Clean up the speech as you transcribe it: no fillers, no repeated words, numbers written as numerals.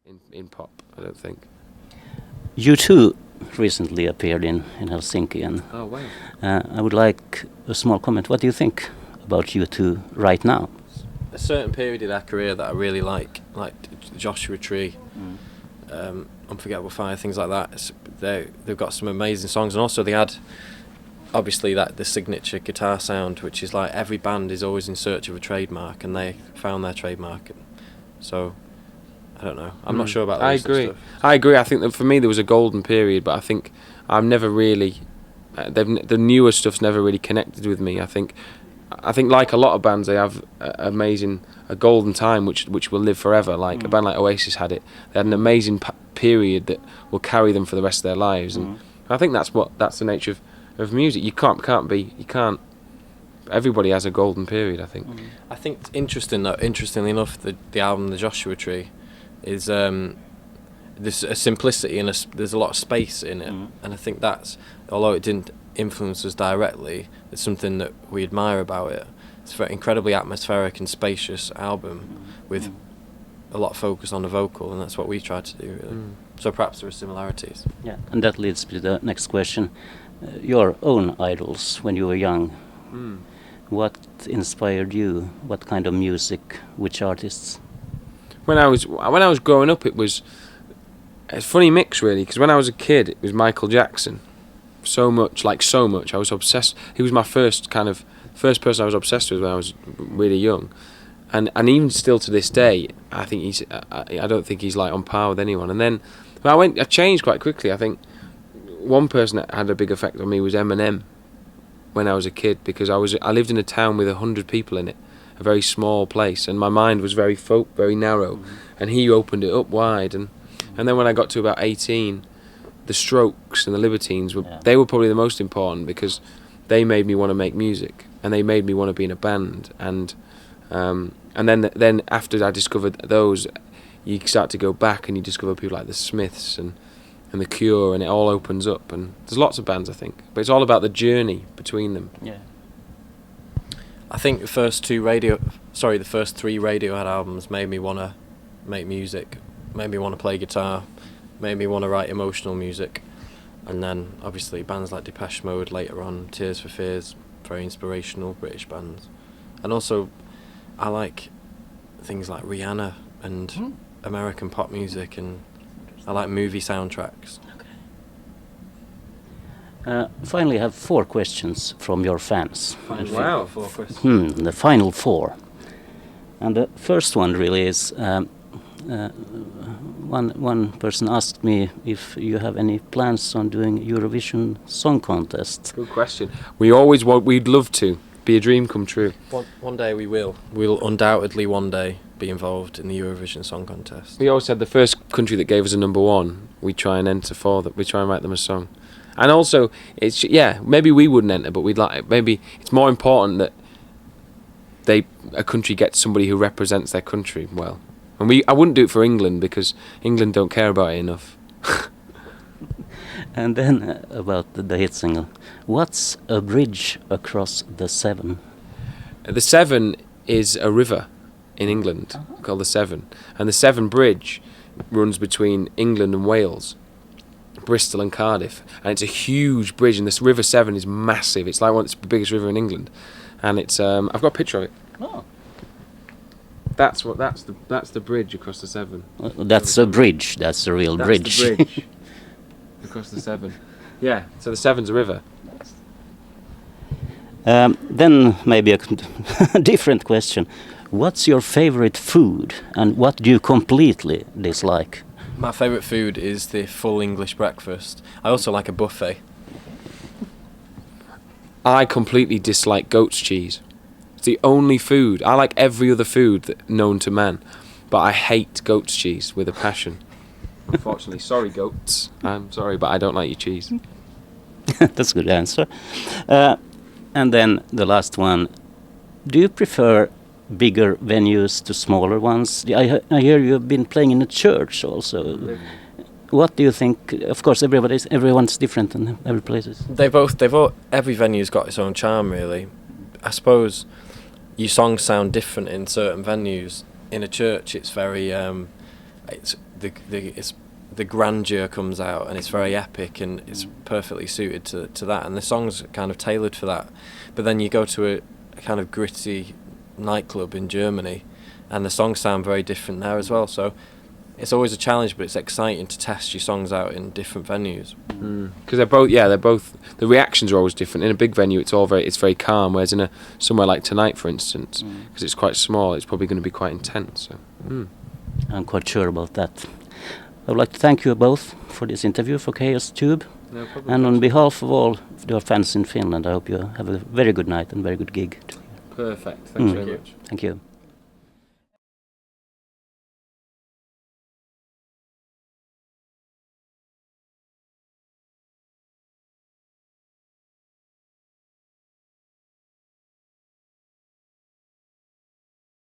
in pop, I don't think. You too recently appeared in Helsinki, and Oh wow! I would like a small comment. What do you think about you two right now? A certain period of their career that I really like Joshua Tree, Unforgettable Fire, things like that. They've got some amazing songs, and also they had obviously the signature guitar sound, which is like every band is always in search of a trademark, and they found their trademark. So I don't know. I'm not sure about. I agree. I agree. I think that for me there was a golden period, but I think I've never really. The newer stuff's never really connected with me. I think like a lot of bands, they have a golden time which will live forever. Like a band like Oasis had it. They had an amazing period that will carry them for the rest of their lives, and I think that's the nature of music. You can't. Everybody has a golden period, I think. I think interestingly enough, the album The Joshua Tree is there's a simplicity and there's a lot of space in it, and I think that's, although it didn't influence us directly, it's something that we admire about it. It's a very incredibly atmospheric and spacious album with a lot of focus on the vocal, and that's what we try to do, really. So perhaps there are similarities. Yeah, and that leads to the next question. Your own idols when you were young. What inspired you? What kind of music? Which artists? When I was growing up, it's a funny mix really, because when I was a kid, it was Michael Jackson. So much. I was obsessed. He was my first person I was obsessed with when I was really young, and even still to this day, I think I don't think he's like on par with anyone. And then I changed quite quickly. I think one person that had a big effect on me was Eminem when I was a kid, because I lived in a town with 100 people in it, a very small place, and my mind was very very narrow, and he opened it up wide. And then when I got to about 18, the Strokes and the Libertines they were probably the most important, because they made me want to make music, and they made me want to be in a band. And then after I discovered those, you start to go back and you discover people like the Smiths and The Cure, and it all opens up. And there's lots of bands, I think, but it's all about the journey between them. Yeah. I think the first three Radiohead albums made me want to make music, made me want to play guitar, made me want to write emotional music. And then obviously bands like Depeche Mode later on, Tears for Fears, very inspirational British bands. And also I like things like Rihanna and American pop music, and I like movie soundtracks. Finally, I have 4 questions from your fans. Wow, 4 questions. The final 4. And the first one really is, one person asked me if you have any plans on doing Eurovision Song Contest. Good question. We'd love to. Be a dream come true. One day we will. We'll undoubtedly one day be involved in the Eurovision Song Contest. We always said the first country that gave us a number 1, we try and enter for that. We try and write them a song. And also, maybe we wouldn't enter, but maybe it's more important that a country gets somebody who represents their country well. And I wouldn't do it for England, because England don't care about it enough. And then about the hit single, what's a bridge across the Severn? The Severn is a river in England called the Severn, and the Severn Bridge runs between England and Wales, Bristol and Cardiff, and it's a huge bridge, and this River Severn is massive. It's like it's the biggest river in England, and it's I've got a picture of it. Oh. That's the bridge across the Severn. That's a bridge. That's a real bridge. The bridge across the Severn. Yeah. So the Severn's a river. Then maybe a different question. What's your favorite food, and what do you completely dislike? My favourite food is the full English breakfast. I also like a buffet. I completely dislike goat's cheese. It's the only food. I like every other food known to man, but I hate goat's cheese with a passion. Unfortunately, sorry goats. I'm sorry, but I don't like your cheese. That's a good answer. And then the last one. Do you prefer bigger venues to smaller ones? I hear you've been playing in a church also. What do you think? Of course, everyone's different in every place. Every venue's got its own charm, really. I suppose your songs sound different in certain venues. In a church, it's very the grandeur comes out, and it's very epic, and it's perfectly suited to that, and the song's kind of tailored for that. But then you go to a kind of gritty nightclub in Germany, and the songs sound very different there as well. So it's always a challenge, but it's exciting to test your songs out in different venues. Because they're both the reactions are always different. In a big venue, it's very calm, whereas in somewhere like tonight, for instance, because it's quite small, it's probably going to be quite intense. So. I'm quite sure about that. I would like to thank you both for this interview for Chaos Tube. No problem. And on behalf of all of your fans in Finland, I hope you have a very good night and very good gig. Perfect. Thanks very much. Thank you.